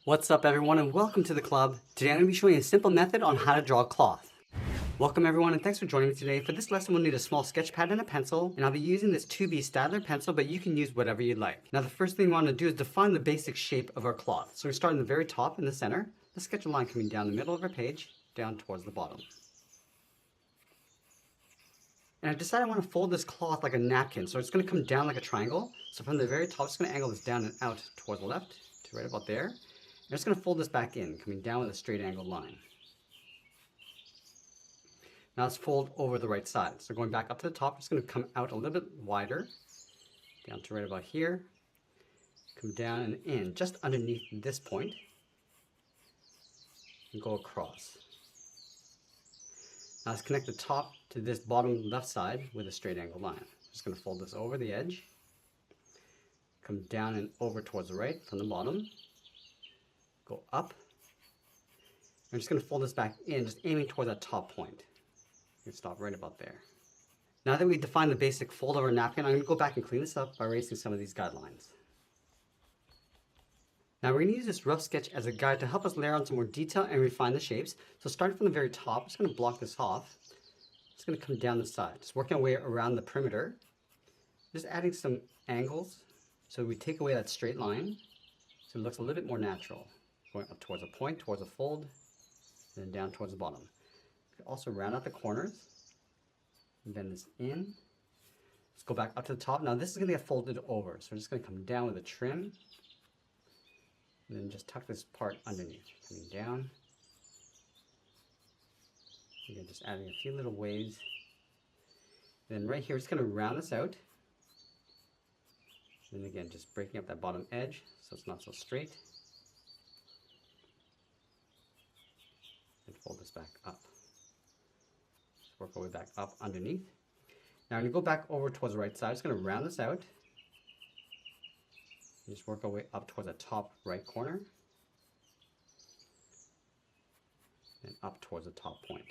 What's up everyone and welcome to the club. Today I'm going to be showing you a simple method on how to draw a cloth. Welcome everyone and thanks for joining me today. For this lesson we'll need a small sketch pad and a pencil, and I'll be using this 2B Stadler pencil, but you can use whatever you'd like. Now the first thing we want to do is define the basic shape of our cloth. So we start in the very top in the center. Let's sketch a line coming down the middle of our page, down towards the bottom. And I've decided I want to fold this cloth like a napkin, so it's going to come down like a triangle. So from the very top, I'm just going to angle this down and out towards the left to right about there. I'm just going to fold this back in, coming down with a straight angled line. Now let's fold over the right side. So going back up to the top, it's going to come out a little bit wider, down to right about here, come down and in, just underneath this point, and go across. Now let's connect the top to this bottom left side with a straight angled line. Just going to fold this over the edge, come down and over towards the right from the bottom, go up. I'm just going to fold this back in, just aiming toward that top point. You can stop right about there. Now that we've defined the basic fold of our napkin, I'm going to go back and clean this up by erasing some of these guidelines. Now we're going to use this rough sketch as a guide to help us layer on some more detail and refine the shapes. So starting from the very top, I'm just going to block this off. Just going to come down the side, just working our way around the perimeter. Just adding some angles so we take away that straight line so it looks a little bit more natural. Going up towards a point, towards a fold, and then down towards the bottom. Also round out the corners, and bend this in. Let's go back up to the top. Now this is going to get folded over, so we're just going to come down with a trim, and then just tuck this part underneath, coming down. Again, just adding a few little waves. Then right here, it's going to round this out. And again, just breaking up that bottom edge so it's not so straight. And fold this back up. Work our way back up underneath. Now I'm going to go back over towards the right side. I'm just going to round this out. And just work our way up towards the top right corner. And up towards the top point.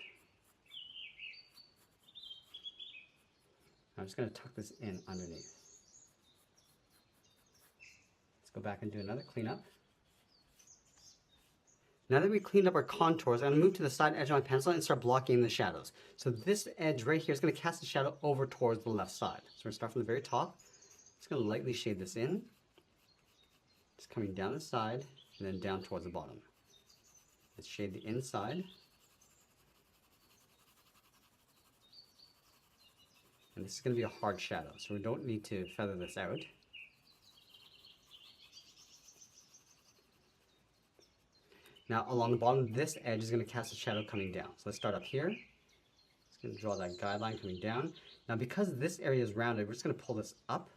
I'm just going to tuck this in underneath. Let's go back and do another cleanup. Now that we've cleaned up our contours, I'm going to move to the side edge of my pencil and start blocking the shadows. So this edge right here is going to cast the shadow over towards the left side. So we're going to start from the very top. Just going to lightly shade this in. Just coming down the side and then down towards the bottom. Let's shade the inside. And this is going to be a hard shadow, so we don't need to feather this out. Now along the bottom, this edge is going to cast a shadow coming down. So let's start up here. Just going to draw that guideline coming down. Now because this area is rounded, we're just going to pull this up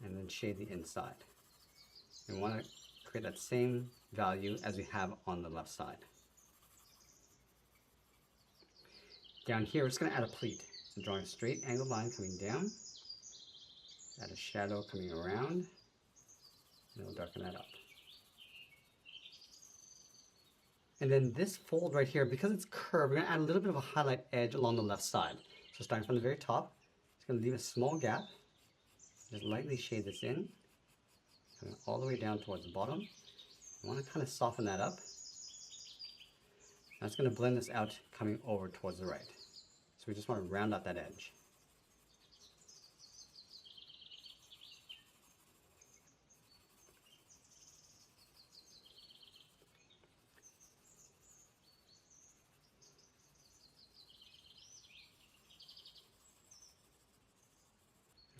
and then shade the inside. And we want to create that same value as we have on the left side. Down here, we're just going to add a pleat. So drawing a straight angled line coming down. Add a shadow coming around. And we'll darken that up. And then this fold right here, because it's curved, we're going to add a little bit of a highlight edge along the left side. So starting from the very top, just going to leave a small gap. Just lightly shade this in, coming all the way down towards the bottom. I want to kind of soften that up. Now it's going to blend this out coming over towards the right. So we just want to round out that edge.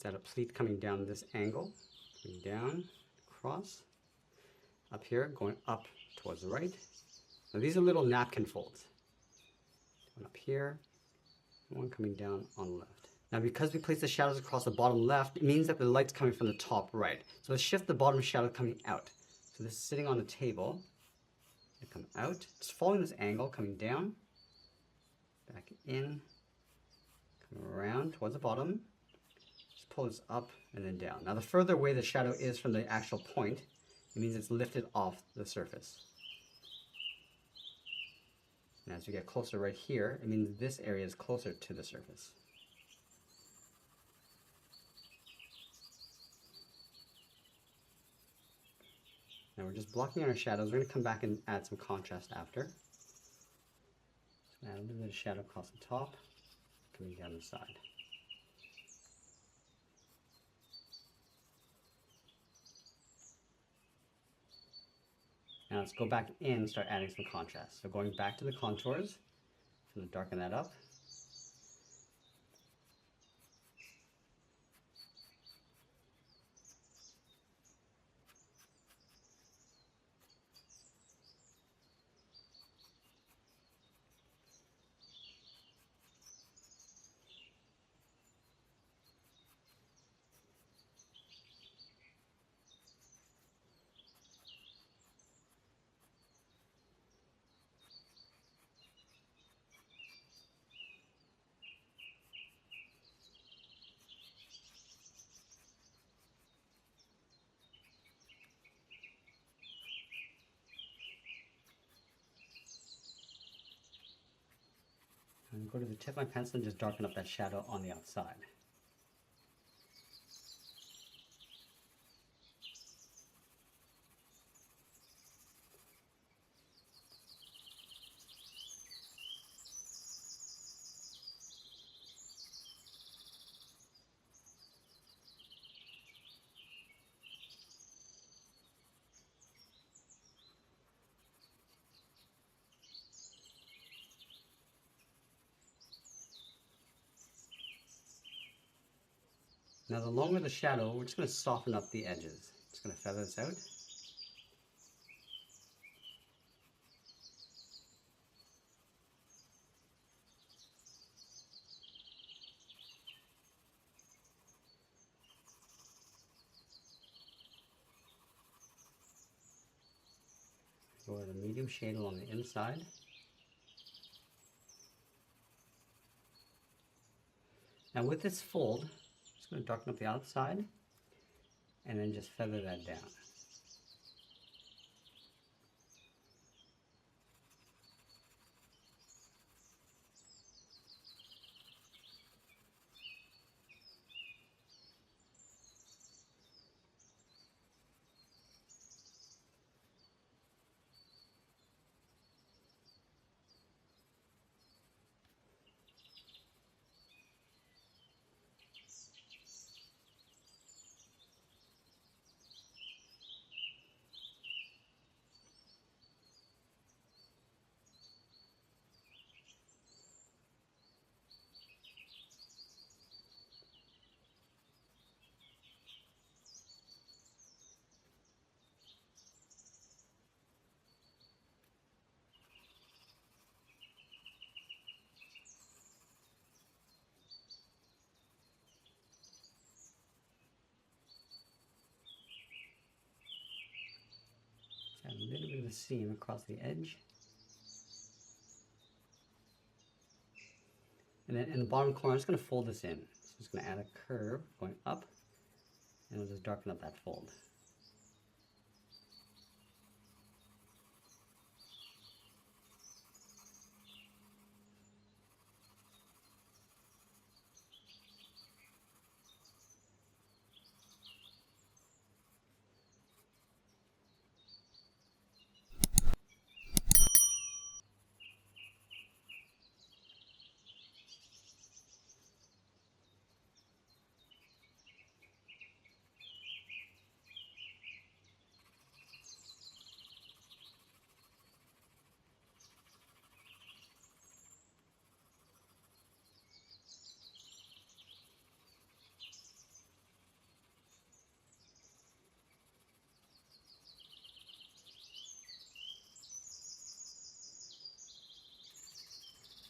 Let's add a pleat coming down this angle, coming down, across, up here, going up towards the right. Now these are little napkin folds. One up here, one coming down on the left. Now because we place the shadows across the bottom left, it means that the light's coming from the top right. So let's shift the bottom shadow coming out. So this is sitting on the table. It come out, just following this angle, coming down, back in, come around towards the bottom. Pull this up and then down. Now the further away the shadow is from the actual point, it means it's lifted off the surface. And as we get closer right here, it means this area is closer to the surface. Now we're just blocking our shadows. We're going to come back and add some contrast after. Add a little bit of shadow across the top, coming down the side. Now let's go back in and start adding some contrast. So going back to the contours, I'm going to darken that up. And go to the tip of my pencil and just darken up that shadow on the outside. Now the longer the shadow, we're just going to soften up the edges. Just going to feather this out. Go with a medium shade along the inside. Now with this fold, I'm just going to darken up the outside and then just feather that down. Add a little bit of a seam across the edge. And then in the bottom corner, I'm just going to fold this in. So I'm just going to add a curve going up, and we'll just darken up that fold.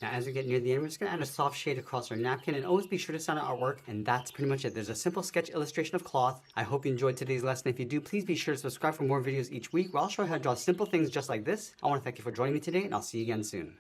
Now as we get near the end, we're just going to add a soft shade across our napkin, and always be sure to sign our artwork, and that's pretty much it. There's a simple sketch illustration of cloth. I hope you enjoyed today's lesson. If you do, please be sure to subscribe for more videos each week where I'll show you how to draw simple things just like this. I want to thank you for joining me today, and I'll see you again soon.